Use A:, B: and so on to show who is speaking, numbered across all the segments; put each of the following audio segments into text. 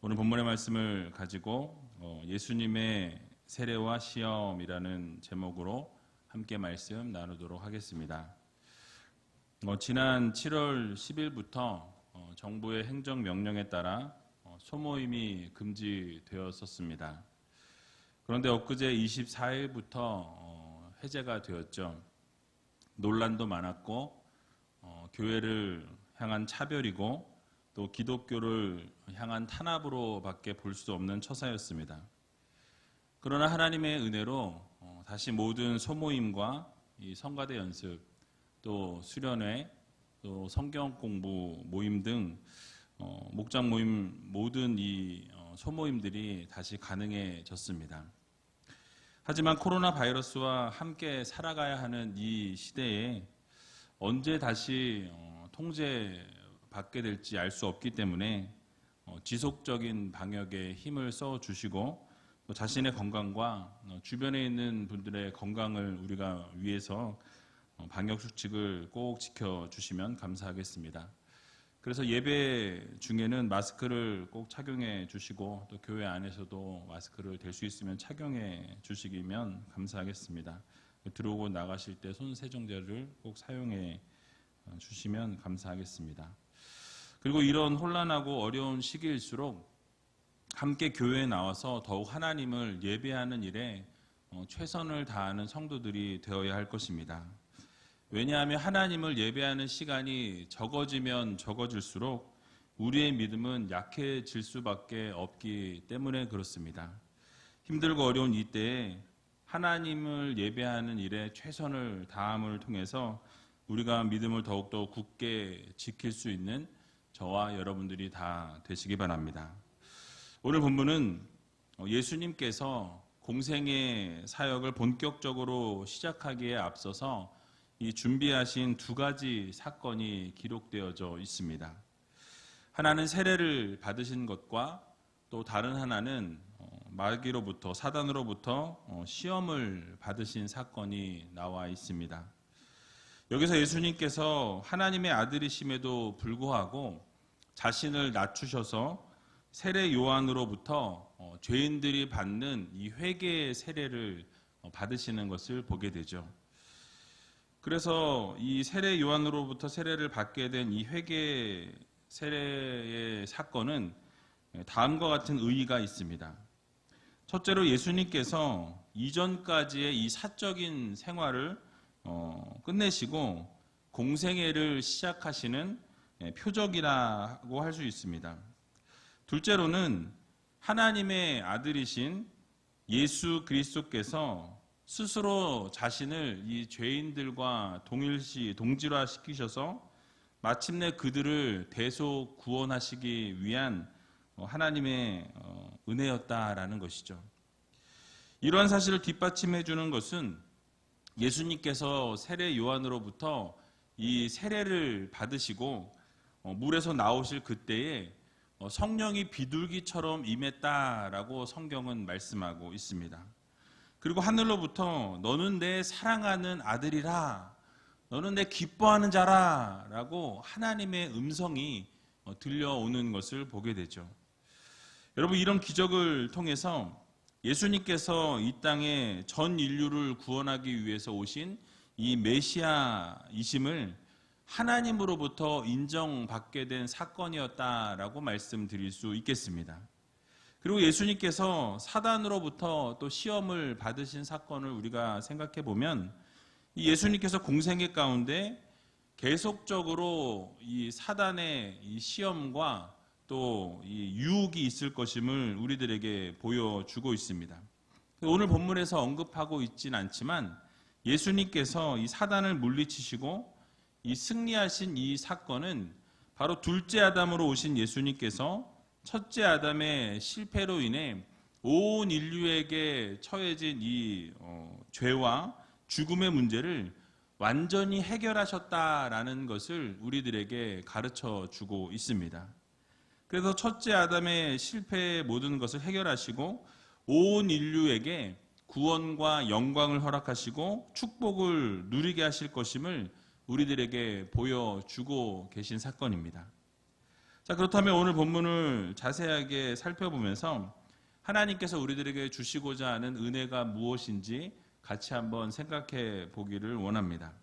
A: 오늘 본문의 말씀을 가지고 예수님의 세례와 시험이라는 제목으로 함께 말씀 나누도록 하겠습니다. 지난 7월 10일부터 정부의 행정명령에 따라 소모임이 금지되었었습니다. 그런데 엊그제 24일부터 해제가 되었죠. 논란도 많았고 교회를 향한 차별이고 또 기독교를 향한 탄압으로밖에 볼 수 없는 처사였습니다. 그러나 하나님의 은혜로 다시 모든 소모임과 이 성가대 연습, 또 수련회, 또 성경 공부 모임 등 목장 모임 모든 이 소모임들이 다시 가능해졌습니다. 하지만 코로나 바이러스와 함께 살아가야 하는 이 시대에 언제 다시 통제받게 될지 알 수 없기 때문에 지속적인 방역에 힘을 써 주시고 또 자신의 건강과 주변에 있는 분들의 건강을 우리가 위해서 방역 수칙을 꼭 지켜주시면 감사하겠습니다. 그래서 예배 중에는 마스크를 꼭 착용해 주시고 또 교회 안에서도 마스크를 될 수 있으면 착용해 주시면 감사하겠습니다. 들어오고 나가실 때 손 세정제를 꼭 사용해 주시면 감사하겠습니다. 그리고 이런 혼란하고 어려운 시기일수록 함께 교회에 나와서 더욱 하나님을 예배하는 일에 최선을 다하는 성도들이 되어야 할 것입니다. 왜냐하면 하나님을 예배하는 시간이 적어지면 적어질수록 우리의 믿음은 약해질 수밖에 없기 때문에 그렇습니다. 힘들고 어려운 이때에 하나님을 예배하는 일에 최선을 다함을 통해서 우리가 믿음을 더욱더 굳게 지킬 수 있는 저와 여러분들이 다 되시기 바랍니다. 오늘 본문은 예수님께서 공생의 사역을 본격적으로 시작하기에 앞서서 이 준비하신 두 가지 사건이 기록되어져 있습니다. 하나는 세례를 받으신 것과 또 다른 하나는 마귀로부터 사단으로부터 시험을 받으신 사건이 나와 있습니다. 여기서 예수님께서 하나님의 아들이심에도 불구하고 자신을 낮추셔서 세례 요한으로부터 죄인들이 받는 이 회개의 세례를 받으시는 것을 보게 되죠. 그래서 이 세례 요한으로부터 세례를 받게 된 이 회개 세례의 사건은 다음과 같은 의의가 있습니다. 첫째로 예수님께서 이전까지의 이 사적인 생활을 끝내시고 공생애를 시작하시는 표적이라고 할 수 있습니다. 둘째로는 하나님의 아들이신 예수 그리스도께서 스스로 자신을 이 죄인들과 동질화 시키셔서 마침내 그들을 대속 구원하시기 위한 하나님의 은혜였다라는 것이죠. 이러한 사실을 뒷받침해 주는 것은 예수님께서 세례 요한으로부터 이 세례를 받으시고 물에서 나오실 그때에 성령이 비둘기처럼 임했다라고 성경은 말씀하고 있습니다. 그리고 하늘로부터 너는 내 사랑하는 아들이라, 너는 내 기뻐하는 자라 라고 하나님의 음성이 들려오는 것을 보게 되죠. 여러분, 이런 기적을 통해서 예수님께서 이 땅에 전 인류를 구원하기 위해서 오신 이 메시아이심을 하나님으로부터 인정받게 된 사건이었다라고 말씀드릴 수 있겠습니다. 그리고 예수님께서 사단으로부터 또 시험을 받으신 사건을 우리가 생각해 보면 이 예수님께서 공생애 가운데 계속적으로 이 사단의 이 시험과 또 이 유혹이 있을 것임을 우리들에게 보여주고 있습니다. 오늘 본문에서 언급하고 있진 않지만 예수님께서 이 사단을 물리치시고 이 승리하신 이 사건은 바로 둘째 아담으로 오신 예수님께서 첫째 아담의 실패로 인해 온 인류에게 처해진 이 죄와 죽음의 문제를 완전히 해결하셨다라는 것을 우리들에게 가르쳐 주고 있습니다. 그래서 첫째 아담의 실패의 모든 것을 해결하시고 온 인류에게 구원과 영광을 허락하시고 축복을 누리게 하실 것임을 우리들에게 보여주고 계신 사건입니다. 자, 그렇다면 오늘 본문을 자세하게 살펴보면서 하나님께서 우리들에게 주시고자 하는 은혜가 무엇인지 같이 한번 생각해 보기를 원합니다.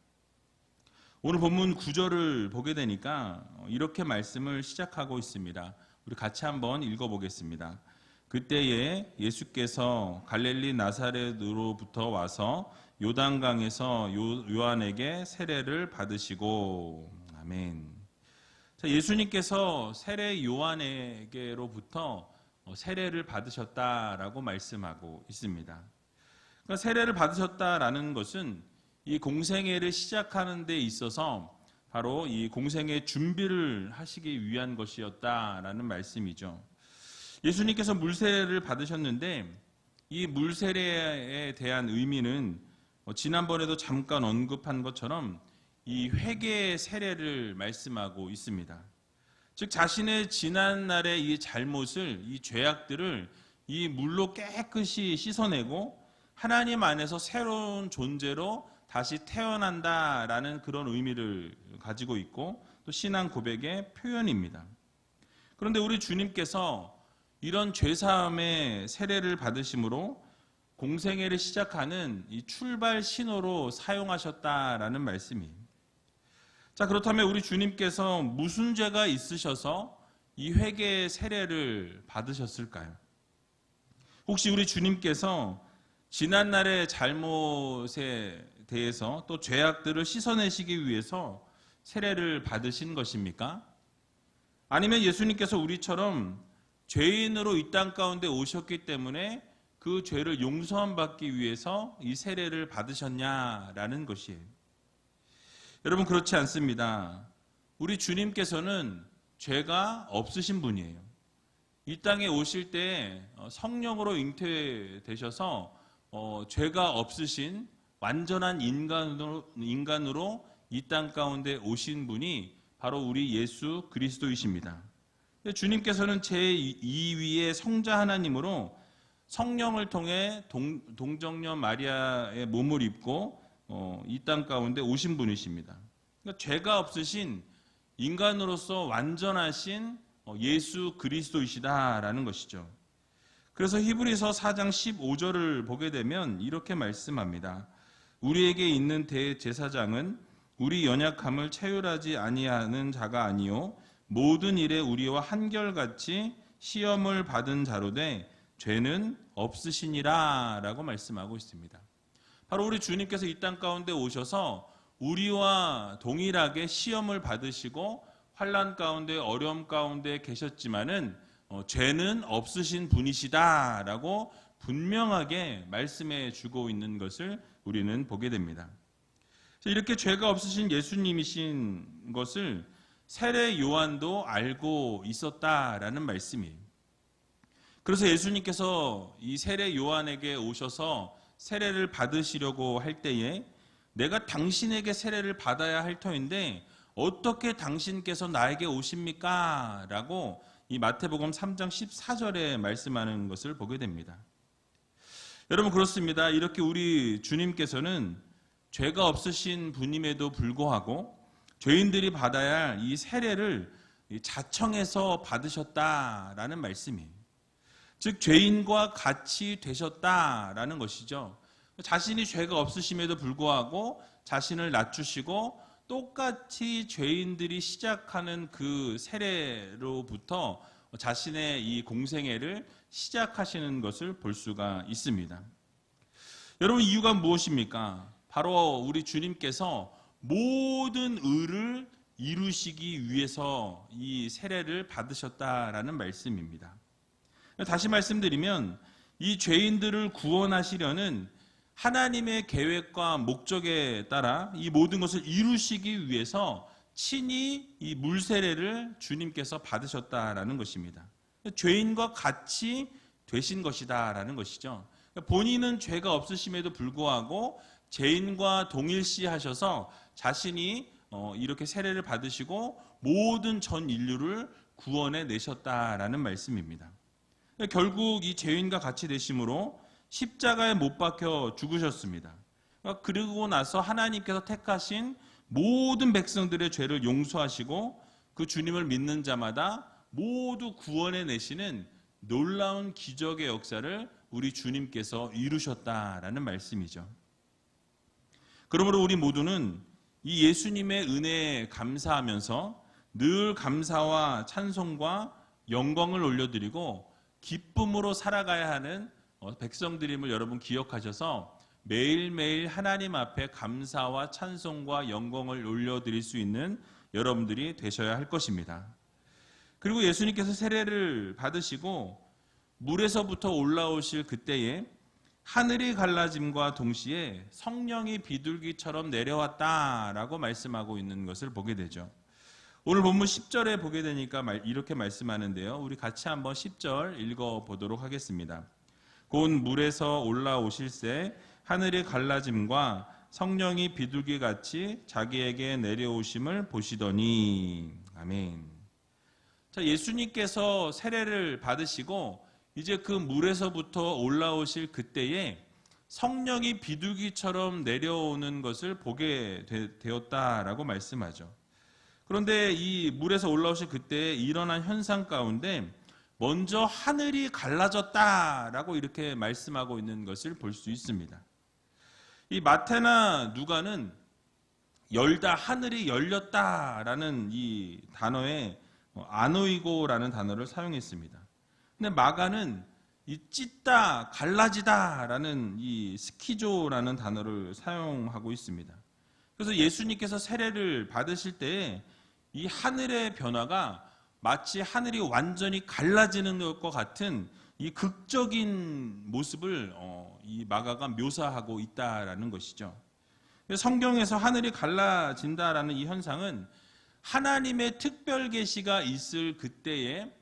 A: 오늘 본문 9절을 보게 되니까 이렇게 말씀을 시작하고 있습니다. 우리 같이 한번 읽어보겠습니다. 그때에 예수께서 갈릴리 나사렛으로부터 와서 요단강에서 요한에게 세례를 받으시고, 아멘. 자, 예수님께서 세례 요한에게로부터 세례를 받으셨다라고 말씀하고 있습니다. 그러니까 세례를 받으셨다라는 것은 이 공생애를 시작하는 데 있어서 바로 이 공생애 준비를 하시기 위한 것이었다라는 말씀이죠. 예수님께서 물세례를 받으셨는데 이 물세례에 대한 의미는 지난번에도 잠깐 언급한 것처럼 이 회개의 세례를 말씀하고 있습니다. 즉 자신의 지난날의 이 잘못을, 이 죄악들을 이 물로 깨끗이 씻어내고 하나님 안에서 새로운 존재로 다시 태어난다라는 그런 의미를 가지고 있고 또 신앙 고백의 표현입니다. 그런데 우리 주님께서 이런 죄사함의 세례를 받으심으로 공생애를 시작하는 이 출발 신호로 사용하셨다라는 말씀이에요. 자, 그렇다면 우리 주님께서 무슨 죄가 있으셔서 이 회개의 세례를 받으셨을까요? 혹시 우리 주님께서 지난날의 잘못에 대해서 또 죄악들을 씻어내시기 위해서 세례를 받으신 것입니까? 아니면 예수님께서 우리처럼 죄인으로 이 땅 가운데 오셨기 때문에 그 죄를 용서함 받기 위해서 이 세례를 받으셨냐라는 것이에요. 여러분, 그렇지 않습니다. 우리 주님께서는 죄가 없으신 분이에요. 이 땅에 오실 때 성령으로 잉태되셔서 죄가 없으신 완전한 인간으로 이 땅 가운데 오신 분이 바로 우리 예수 그리스도이십니다. 주님께서는 제2위의 성자 하나님으로 성령을 통해 동정녀 마리아의 몸을 입고 이 땅 가운데 오신 분이십니다. 그러니까 죄가 없으신 인간으로서 완전하신 예수 그리스도이시다라는 것이죠. 그래서 히브리서 4장 15절을 보게 되면 이렇게 말씀합니다. 우리에게 있는 대제사장은 우리 연약함을 체휼하지 아니하는 자가 아니요 모든 일에 우리와 한결같이 시험을 받은 자로 돼 죄는 없으시니라 라고 말씀하고 있습니다. 바로 우리 주님께서 이 땅 가운데 오셔서 우리와 동일하게 시험을 받으시고 환난 가운데 어려움 가운데 계셨지만은 죄는 없으신 분이시다라고 분명하게 말씀해 주고 있는 것을 우리는 보게 됩니다. 이렇게 죄가 없으신 예수님이신 것을 세례 요한도 알고 있었다라는 말씀이에요. 그래서 예수님께서 이 세례 요한에게 오셔서 세례를 받으시려고 할 때에 내가 당신에게 세례를 받아야 할 터인데 어떻게 당신께서 나에게 오십니까? 라고 이 마태복음 3장 14절에 말씀하는 것을 보게 됩니다. 여러분, 그렇습니다. 이렇게 우리 주님께서는 죄가 없으신 분임에도 불구하고 죄인들이 받아야 할 이 세례를 자청해서 받으셨다라는 말씀이에요. 즉 죄인과 같이 되셨다라는 것이죠. 자신이 죄가 없으심에도 불구하고 자신을 낮추시고 똑같이 죄인들이 시작하는 그 세례로부터 자신의 이 공생애를 시작하시는 것을 볼 수가 있습니다. 여러분, 이유가 무엇입니까? 바로 우리 주님께서 모든 의를 이루시기 위해서 이 세례를 받으셨다라는 말씀입니다. 다시 말씀드리면 이 죄인들을 구원하시려는 하나님의 계획과 목적에 따라 이 모든 것을 이루시기 위해서 친히 이 물세례를 주님께서 받으셨다라는 것입니다. 죄인과 같이 되신 것이다라는 것이죠. 본인은 죄가 없으심에도 불구하고 죄인과 동일시하셔서 자신이 이렇게 세례를 받으시고 모든 전 인류를 구원해 내셨다라는 말씀입니다. 결국 이 죄인과 같이 되심으로 십자가에 못 박혀 죽으셨습니다. 그리고 나서 하나님께서 택하신 모든 백성들의 죄를 용서하시고 그 주님을 믿는 자마다 모두 구원해 내시는 놀라운 기적의 역사를 우리 주님께서 이루셨다라는 말씀이죠. 그러므로 우리 모두는 이 예수님의 은혜에 감사하면서 늘 감사와 찬송과 영광을 올려드리고 기쁨으로 살아가야 하는 백성들임을 여러분 기억하셔서 매일매일 하나님 앞에 감사와 찬송과 영광을 올려드릴 수 있는 여러분들이 되셔야 할 것입니다. 그리고 예수님께서 세례를 받으시고 물에서부터 올라오실 그때에 하늘이 갈라짐과 동시에 성령이 비둘기처럼 내려왔다라고 말씀하고 있는 것을 보게 되죠. 오늘 본문 10절에 보게 되니까 이렇게 말씀하는데요. 우리 같이 한번 10절 읽어보도록 하겠습니다. 곧 물에서 올라오실새 하늘이 갈라짐과 성령이 비둘기같이 자기에게 내려오심을 보시더니. 아멘. 자, 예수님께서 세례를 받으시고 이제 그 물에서부터 올라오실 그때에 성령이 비둘기처럼 내려오는 것을 보게 되었다라고 말씀하죠. 그런데 이 물에서 올라오실 그때에 일어난 현상 가운데 먼저 하늘이 갈라졌다라고 이렇게 말씀하고 있는 것을 볼 수 있습니다. 이 마태나 누가는 열다, 하늘이 열렸다라는 이 단어에 아노이고라는 단어를 사용했습니다. 근데 마가는 이 찢다, 갈라지다라는 이 스키조라는 단어를 사용하고 있습니다. 그래서 예수님께서 세례를 받으실 때에 이 하늘의 변화가 마치 하늘이 완전히 갈라지는 것과 같은 이 극적인 모습을 이 마가가 묘사하고 있다라는 것이죠. 성경에서 하늘이 갈라진다라는 이 현상은 하나님의 특별 계시가 있을 그때에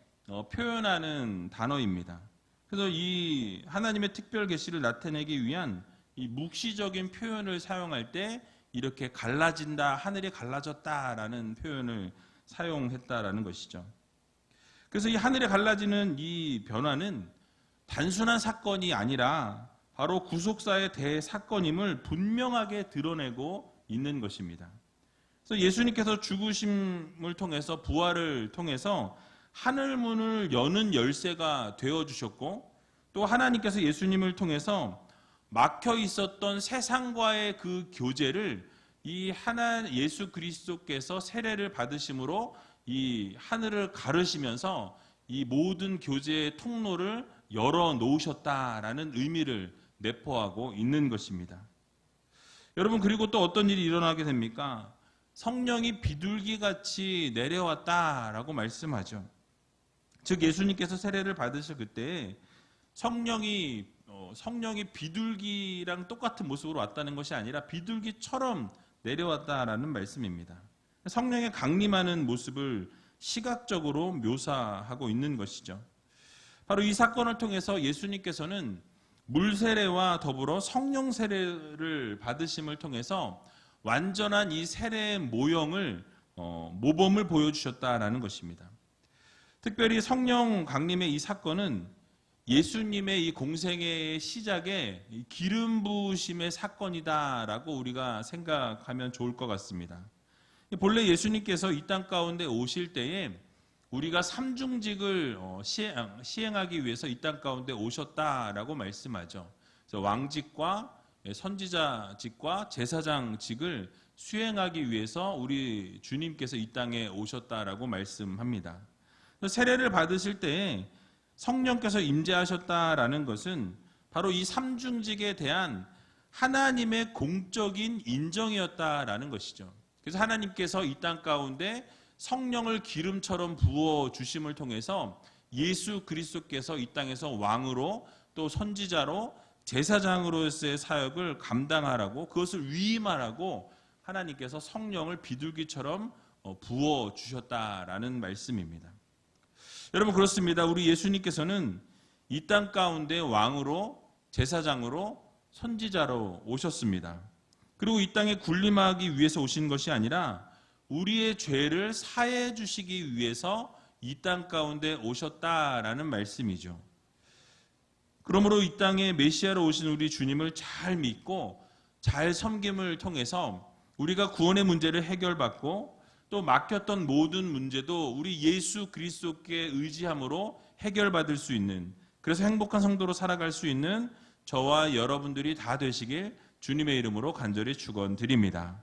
A: 표현하는 단어입니다. 그래서 이 하나님의 특별 계시를 나타내기 위한 이 묵시적인 표현을 사용할 때 이렇게 갈라진다, 하늘이 갈라졌다라는 표현을 사용했다라는 것이죠. 그래서 이 하늘이 갈라지는 이 변화는 단순한 사건이 아니라 바로 구속사의 대사건임을 분명하게 드러내고 있는 것입니다. 그래서 예수님께서 죽으심을 통해서 부활을 통해서 하늘문을 여는 열쇠가 되어주셨고 또 하나님께서 예수님을 통해서 막혀 있었던 세상과의 그 교제를 이 예수 그리스도께서 세례를 받으심으로 이 하늘을 가르시면서 이 모든 교제의 통로를 열어 놓으셨다라는 의미를 내포하고 있는 것입니다. 여러분, 그리고 또 어떤 일이 일어나게 됩니까? 성령이 비둘기같이 내려왔다라고 말씀하죠. 즉 예수님께서 세례를 받으실 그때 성령이 비둘기랑 똑같은 모습으로 왔다는 것이 아니라 비둘기처럼 내려왔다라는 말씀입니다. 성령의 강림하는 모습을 시각적으로 묘사하고 있는 것이죠. 바로 이 사건을 통해서 예수님께서는 물세례와 더불어 성령 세례를 받으심을 통해서 완전한 이 세례의 모범을 보여주셨다라는 것입니다. 특별히 성령 강림의 이 사건은 예수님의 이 공생애의 시작에 기름 부으심의 사건이다라고 우리가 생각하면 좋을 것 같습니다. 본래 예수님께서 이 땅 가운데 오실 때에 우리가 삼중직을 시행하기 위해서 이 땅 가운데 오셨다라고 말씀하죠. 그래서 왕직과 선지자직과 제사장직을 수행하기 위해서 우리 주님께서 이 땅에 오셨다라고 말씀합니다. 세례를 받으실 때에 성령께서 임재하셨다라는 것은 바로 이 삼중직에 대한 하나님의 공적인 인정이었다라는 것이죠. 그래서 하나님께서 이 땅 가운데 성령을 기름처럼 부어 주심을 통해서 예수 그리스도께서 이 땅에서 왕으로 또 선지자로 제사장으로서의 사역을 감당하라고, 그것을 위임하라고 하나님께서 성령을 비둘기처럼 부어 주셨다라는 말씀입니다. 여러분, 그렇습니다. 우리 예수님께서는 이 땅 가운데 왕으로, 제사장으로, 선지자로 오셨습니다. 그리고 이 땅에 군림하기 위해서 오신 것이 아니라 우리의 죄를 사해 주시기 위해서 이 땅 가운데 오셨다라는 말씀이죠. 그러므로 이 땅에 메시아로 오신 우리 주님을 잘 믿고 잘 섬김을 통해서 우리가 구원의 문제를 해결받고 또 막혔던 모든 문제도 우리 예수 그리스도께 의지함으로 해결받을 수 있는, 그래서 행복한 성도로 살아갈 수 있는 저와 여러분들이 다 되시길 주님의 이름으로 간절히 축원드립니다.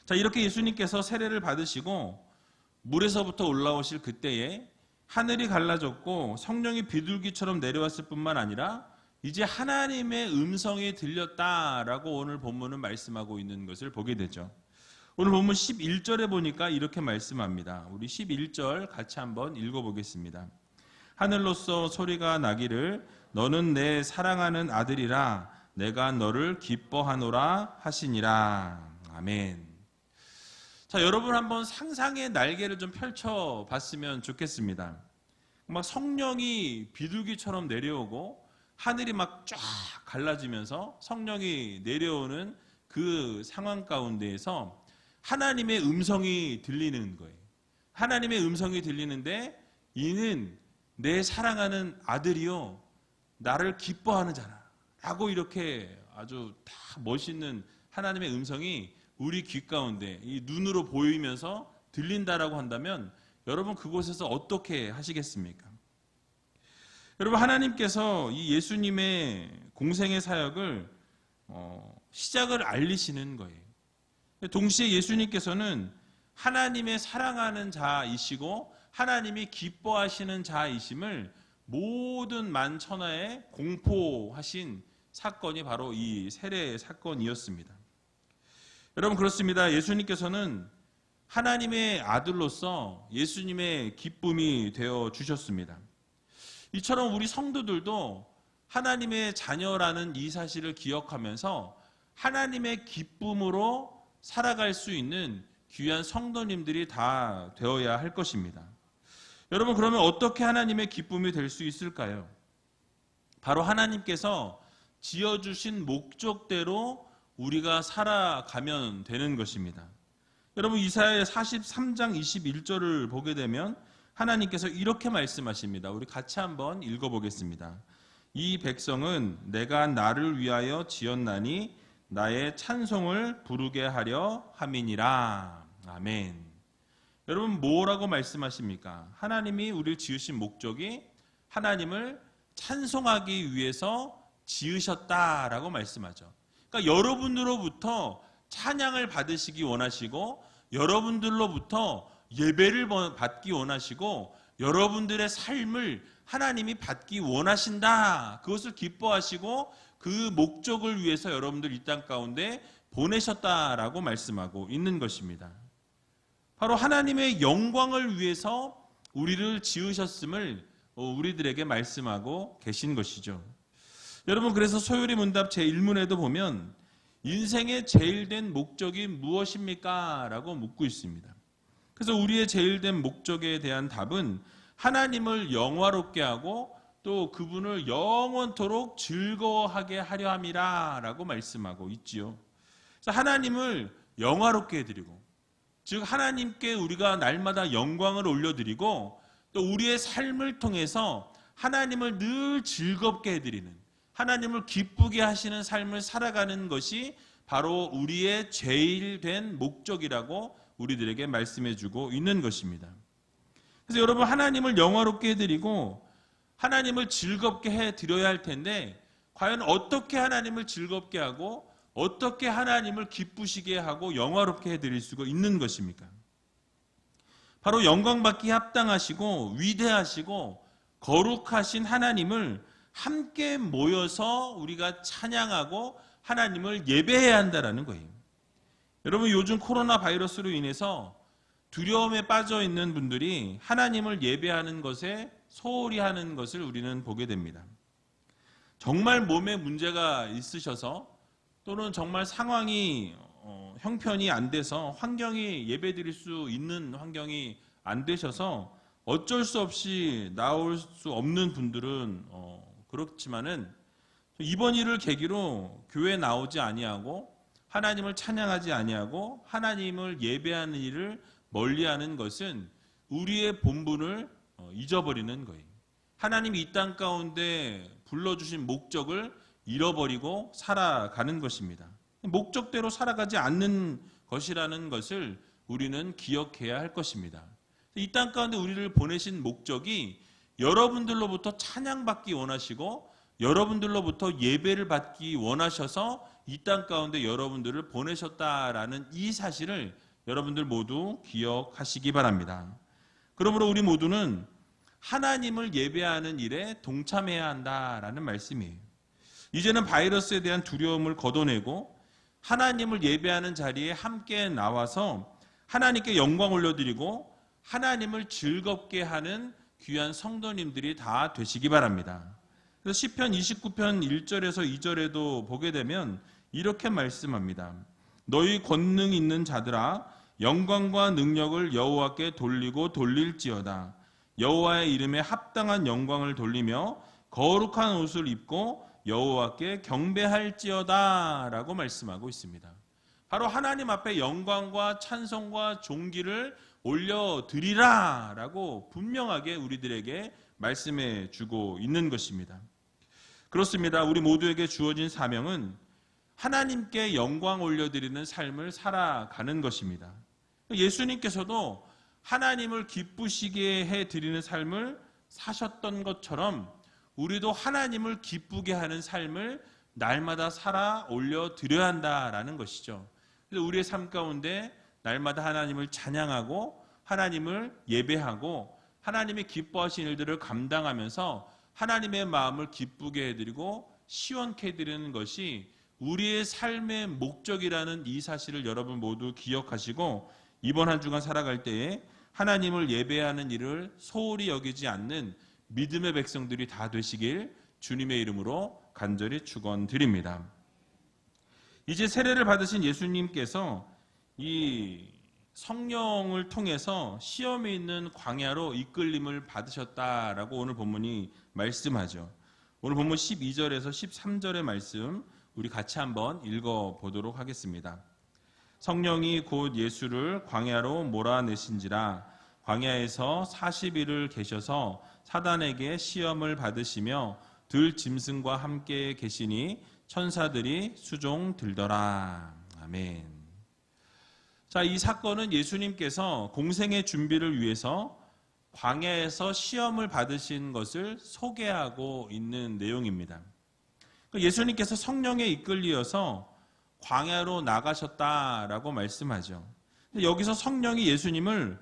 A: 자, 이렇게 예수님께서 세례를 받으시고 물에서부터 올라오실 그때에 하늘이 갈라졌고 성령이 비둘기처럼 내려왔을 뿐만 아니라 이제 하나님의 음성이 들렸다라고 오늘 본문은 말씀하고 있는 것을 보게 되죠. 오늘 본문 11절에 보니까 이렇게 말씀합니다. 우리 11절 같이 한번 읽어보겠습니다. 하늘로서 소리가 나기를 너는 내 사랑하는 아들이라 내가 너를 기뻐하노라 하시니라. 아멘. 자, 여러분 한번 상상의 날개를 좀 펼쳐봤으면 좋겠습니다. 막 성령이 비둘기처럼 내려오고 하늘이 막 쫙 갈라지면서 성령이 내려오는 그 상황 가운데에서 하나님의 음성이 들리는 거예요. 하나님의 음성이 들리는데 이는 내 사랑하는 아들이요 나를 기뻐하는 자라 라고 이렇게 아주 다 멋있는 하나님의 음성이 우리 귀 가운데 이 눈으로 보이면서 들린다라고 한다면 여러분 그곳에서 어떻게 하시겠습니까? 여러분 하나님께서 이 예수님의 공생의 사역을 시작을 알리시는 거예요. 동시에 예수님께서는 하나님의 사랑하는 자이시고 하나님이 기뻐하시는 자이심을 모든 만천하에 공포하신 사건이 바로 이 세례 사건이었습니다. 여러분 그렇습니다. 예수님께서는 하나님의 아들로서 예수님의 기쁨이 되어 주셨습니다. 이처럼 우리 성도들도 하나님의 자녀라는 이 사실을 기억하면서 하나님의 기쁨으로 살아갈 수 있는 귀한 성도님들이 다 되어야 할 것입니다. 여러분 그러면 어떻게 하나님의 기쁨이 될 수 있을까요? 바로 하나님께서 지어주신 목적대로 우리가 살아가면 되는 것입니다. 여러분 이사야 43장 21절을 보게 되면 하나님께서 이렇게 말씀하십니다. 우리 같이 한번 읽어보겠습니다. 이 백성은 내가 나를 위하여 지었나니 나의 찬송을 부르게 하려 함이니라. 아멘. 여러분 뭐라고 말씀하십니까? 하나님이 우리를 지으신 목적이 하나님을 찬송하기 위해서 지으셨다라고 말씀하죠. 그러니까 여러분으로부터 찬양을 받으시기 원하시고 여러분들로부터 예배를 받기 원하시고 여러분들의 삶을 하나님이 받기 원하신다. 그것을 기뻐하시고 그 목적을 위해서 여러분들 이 땅 가운데 보내셨다라고 말씀하고 있는 것입니다. 바로 하나님의 영광을 위해서 우리를 지으셨음을 우리들에게 말씀하고 계신 것이죠. 여러분 그래서 소요리 문답 제1문에도 보면 인생의 제일된 목적이 무엇입니까? 라고 묻고 있습니다. 그래서 우리의 제일된 목적에 대한 답은 하나님을 영화롭게 하고 또 그분을 영원토록 즐거워하게 하려 함이라 라고 말씀하고 있지요. 그래서 하나님을 영화롭게 해드리고 즉 하나님께 우리가 날마다 영광을 올려드리고 또 우리의 삶을 통해서 하나님을 늘 즐겁게 해드리는 하나님을 기쁘게 하시는 삶을 살아가는 것이 바로 우리의 제일된 목적이라고 우리들에게 말씀해주고 있는 것입니다. 그래서 여러분 하나님을 영화롭게 해드리고 하나님을 즐겁게 해드려야 할 텐데 과연 어떻게 하나님을 즐겁게 하고 어떻게 하나님을 기쁘시게 하고 영화롭게 해드릴 수가 있는 것입니까? 바로 영광받기 합당하시고 위대하시고 거룩하신 하나님을 함께 모여서 우리가 찬양하고 하나님을 예배해야 한다는 거예요. 여러분 요즘 코로나 바이러스로 인해서 두려움에 빠져 있는 분들이 하나님을 예배하는 것에 소홀히 하는 것을 우리는 보게 됩니다. 정말 몸에 문제가 있으셔서 또는 정말 상황이 형편이 안 돼서 환경이 예배드릴 수 있는 환경이 안 되셔서 어쩔 수 없이 나올 수 없는 분들은 그렇지만은 이번 일을 계기로 교회 나오지 아니하고 하나님을 찬양하지 아니하고 하나님을 예배하는 일을 멀리하는 것은 우리의 본분을 잊어버리는 거예요. 하나님이 이 땅 가운데 불러주신 목적을 잃어버리고 살아가는 것입니다. 목적대로 살아가지 않는 것이라는 것을 우리는 기억해야 할 것입니다. 이 땅 가운데 우리를 보내신 목적이 여러분들로부터 찬양받기 원하시고 여러분들로부터 예배를 받기 원하셔서 이 땅 가운데 여러분들을 보내셨다라는 이 사실을 여러분들 모두 기억하시기 바랍니다. 그러므로 우리 모두는 하나님을 예배하는 일에 동참해야 한다라는 말씀이에요. 이제는 바이러스에 대한 두려움을 걷어내고 하나님을 예배하는 자리에 함께 나와서 하나님께 영광 올려드리고 하나님을 즐겁게 하는 귀한 성도님들이 다 되시기 바랍니다. 그래서 시편 29편 1절에서 2절에도 보게 되면 이렇게 말씀합니다. 너희 권능 있는 자들아 영광과 능력을 여호와께 돌리고 돌릴지어다. 여호와의 이름에 합당한 영광을 돌리며 거룩한 옷을 입고 여호와께 경배할지어다 라고 말씀하고 있습니다. 바로 하나님 앞에 영광과 찬송과 존귀를 올려드리라 라고 분명하게 우리들에게 말씀해 주고 있는 것입니다. 그렇습니다. 우리 모두에게 주어진 사명은 하나님께 영광 올려드리는 삶을 살아가는 것입니다. 예수님께서도 하나님을 기쁘시게 해드리는 삶을 사셨던 것처럼 우리도 하나님을 기쁘게 하는 삶을 날마다 살아 올려드려야 한다라는 것이죠. 그래서 우리의 삶 가운데 날마다 하나님을 찬양하고 하나님을 예배하고 하나님이 기뻐하신 일들을 감당하면서 하나님의 마음을 기쁘게 해드리고 시원케 해드리는 것이 우리의 삶의 목적이라는 이 사실을 여러분 모두 기억하시고 이번 한 주간 살아갈 때에 하나님을 예배하는 일을 소홀히 여기지 않는 믿음의 백성들이 다 되시길 주님의 이름으로 간절히 축원드립니다. 이제 세례를 받으신 예수님께서 이 성령을 통해서 시험에 있는 광야로 이끌림을 받으셨다라고 오늘 본문이 말씀하죠. 오늘 본문 12절에서 13절의 말씀 우리 같이 한번 읽어보도록 하겠습니다. 성령이 곧 예수를 광야로 몰아내신지라 광야에서 40일을 계셔서 사단에게 시험을 받으시며 들 짐승과 함께 계시니 천사들이 수종 들더라. 아멘. 자, 이 사건은 예수님께서 공생의 준비를 위해서 광야에서 시험을 받으신 것을 소개하고 있는 내용입니다. 예수님께서 성령에 이끌리어서 광야로 나가셨다라고 말씀하죠. 여기서 성령이 예수님을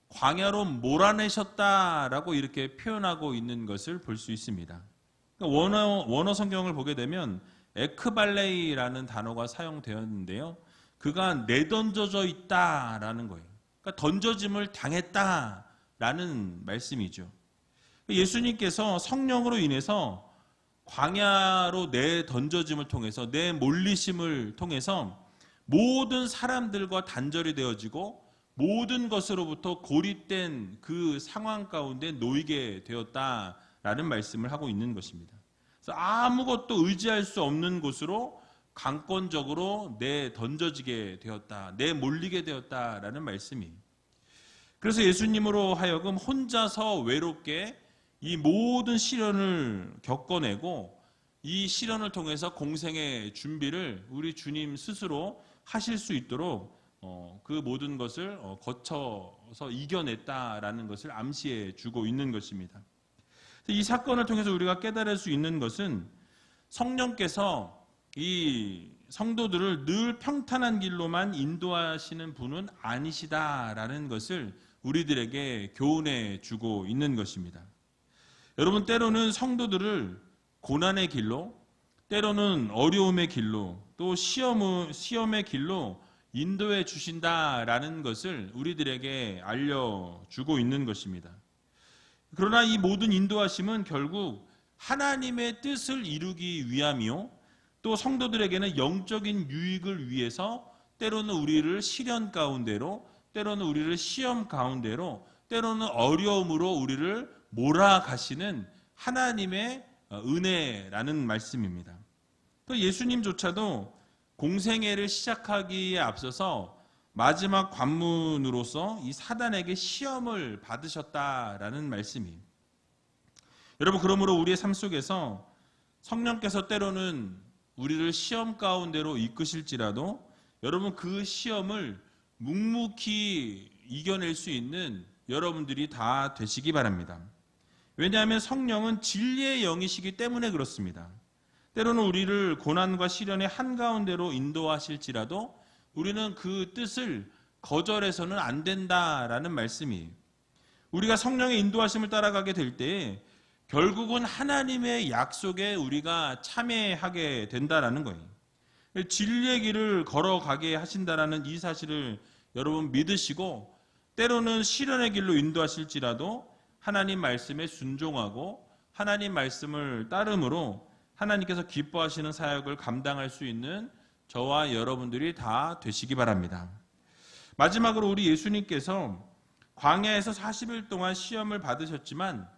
A: 광야로 몰아내셨다라고 이렇게 표현하고 있는 것을 볼 수 있습니다. 원어 성경을 보게 되면 에크발레이라는 단어가 사용되었는데요. 그가 내던져져 있다라는 거예요. 그러니까 던져짐을 당했다라는 말씀이죠. 예수님께서 성령으로 인해서 광야로 내던져짐을 통해서 내몰리심을 통해서 모든 사람들과 단절이 되어지고 모든 것으로부터 고립된 그 상황 가운데 놓이게 되었다라는 말씀을 하고 있는 것입니다. 그래서 아무것도 의지할 수 없는 곳으로 강권적으로 내던져지게 되었다, 내몰리게 되었다라는 말씀이에요. 그래서 예수님으로 하여금 혼자서 외롭게 이 모든 시련을 겪어내고 이 시련을 통해서 공생의 준비를 우리 주님 스스로 하실 수 있도록 그 모든 것을 거쳐서 이겨냈다라는 것을 암시해 주고 있는 것입니다. 이 사건을 통해서 우리가 깨달을 수 있는 것은 성령께서 이 성도들을 늘 평탄한 길로만 인도하시는 분은 아니시다라는 것을 우리들에게 교훈해 주고 있는 것입니다. 여러분, 때로는 성도들을 고난의 길로, 때로는 어려움의 길로, 또 시험의 길로 인도해 주신다라는 것을 우리들에게 알려주고 있는 것입니다. 그러나 이 모든 인도하심은 결국 하나님의 뜻을 이루기 위함이요, 또 성도들에게는 영적인 유익을 위해서 때로는 우리를 시련 가운데로, 때로는 우리를 시험 가운데로, 때로는 어려움으로 우리를 몰아가시는 하나님의 은혜라는 말씀입니다. 또 예수님조차도 공생애를 시작하기에 앞서서 마지막 관문으로서 이 사단에게 시험을 받으셨다라는 말씀이에요. 여러분, 그러므로 우리의 삶 속에서 성령께서 때로는 우리를 시험 가운데로 이끄실지라도 여러분 그 시험을 묵묵히 이겨낼 수 있는 여러분들이 다 되시기 바랍니다. 왜냐하면 성령은 진리의 영이시기 때문에 그렇습니다. 때로는 우리를 고난과 시련의 한가운데로 인도하실지라도 우리는 그 뜻을 거절해서는 안 된다라는 말씀이에요. 우리가 성령의 인도하심을 따라가게 될 때에 결국은 하나님의 약속에 우리가 참여하게 된다라는 거예요. 진리의 길을 걸어가게 하신다라는 이 사실을 여러분 믿으시고 때로는 시련의 길로 인도하실지라도 하나님 말씀에 순종하고 하나님 말씀을 따름으로 하나님께서 기뻐하시는 사역을 감당할 수 있는 저와 여러분들이 다 되시기 바랍니다. 마지막으로 우리 예수님께서 광야에서 40일 동안 시험을 받으셨지만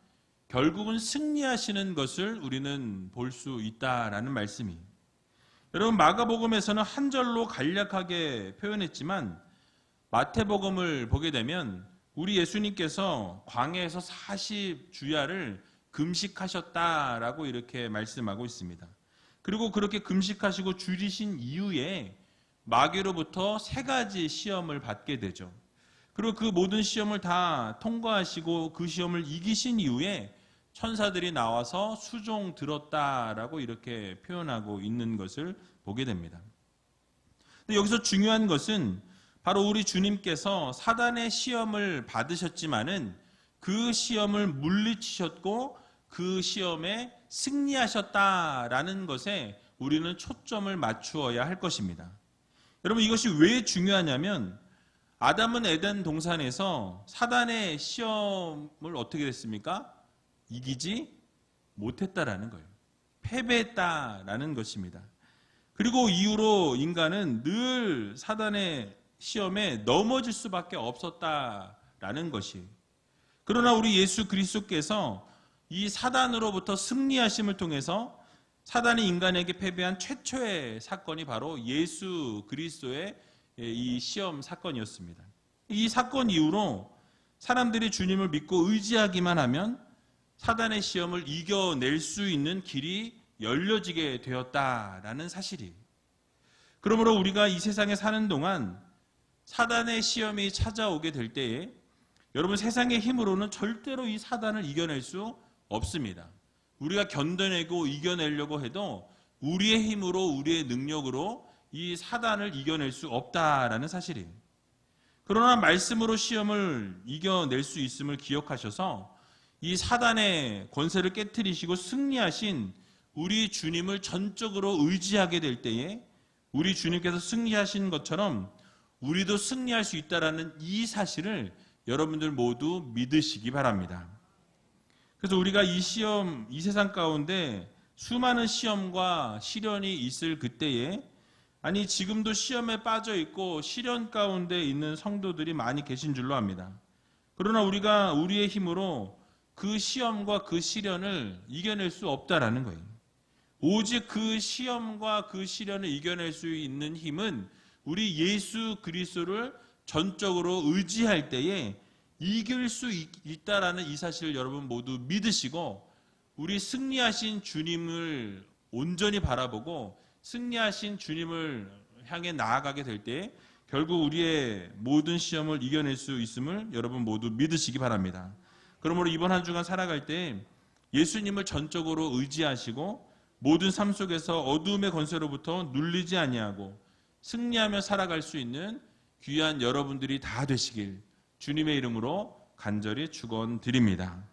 A: 결국은 승리하시는 것을 우리는 볼 수 있다라는 말씀이. 여러분 마가복음에서는 한 절로 간략하게 표현했지만 마태복음을 보게 되면 우리 예수님께서 광야에서 40주야를 금식하셨다라고 이렇게 말씀하고 있습니다. 그리고 그렇게 금식하시고 줄이신 이후에 마귀로부터 3가지 시험을 받게 되죠. 그리고 그 모든 시험을 다 통과하시고 그 시험을 이기신 이후에 천사들이 나와서 수종 들었다라고 이렇게 표현하고 있는 것을 보게 됩니다. 근데 여기서 중요한 것은 바로 우리 주님께서 사단의 시험을 받으셨지만은 그 시험을 물리치셨고 그 시험에 승리하셨다라는 것에 우리는 초점을 맞추어야 할 것입니다. 여러분 이것이 왜 중요하냐면 아담은 에덴 동산에서 사단의 시험을 어떻게 됐습니까? 이기지 못했다라는 거예요. 패배했다라는 것입니다. 그리고 이후로 인간은 늘 사단의 시험에 넘어질 수밖에 없었다라는 것이에요. 그러나 우리 예수 그리스도께서 이 사단으로부터 승리하심을 통해서 사단이 인간에게 패배한 최초의 사건이 바로 예수 그리스도의 이 시험 사건이었습니다. 이 사건 이후로 사람들이 주님을 믿고 의지하기만 하면 사단의 시험을 이겨낼 수 있는 길이 열려지게 되었다라는 사실이. 그러므로 우리가 이 세상에 사는 동안 사단의 시험이 찾아오게 될 때에 여러분 세상의 힘으로는 절대로 이 사단을 이겨낼 수 없습니다. 우리가 견뎌내고 이겨내려고 해도 우리의 힘으로 우리의 능력으로 이 사단을 이겨낼 수 없다라는 사실이에요. 그러나 말씀으로 시험을 이겨낼 수 있음을 기억하셔서 이 사단의 권세를 깨트리시고 승리하신 우리 주님을 전적으로 의지하게 될 때에 우리 주님께서 승리하신 것처럼 우리도 승리할 수 있다라는 이 사실을 여러분들 모두 믿으시기 바랍니다. 그래서 우리가 이 시험, 이 세상 가운데 수많은 시험과 시련이 있을 그때에 아니 지금도 시험에 빠져 있고 시련 가운데 있는 성도들이 많이 계신 줄로 압니다. 그러나 우리가 우리의 힘으로 그 시험과 그 시련을 이겨낼 수 없다라는 거예요. 오직 그 시험과 그 시련을 이겨낼 수 있는 힘은 우리 예수 그리스도를 전적으로 의지할 때에 이길 수 있다라는 이 사실을 여러분 모두 믿으시고 우리 승리하신 주님을 온전히 바라보고 승리하신 주님을 향해 나아가게 될 때 결국 우리의 모든 시험을 이겨낼 수 있음을 여러분 모두 믿으시기 바랍니다. 그러므로 이번 한 주간 살아갈 때 예수님을 전적으로 의지하시고 모든 삶 속에서 어두움의 권세로부터 눌리지 아니하고 승리하며 살아갈 수 있는 귀한 여러분들이 다 되시길 주님의 이름으로 간절히 축원드립니다.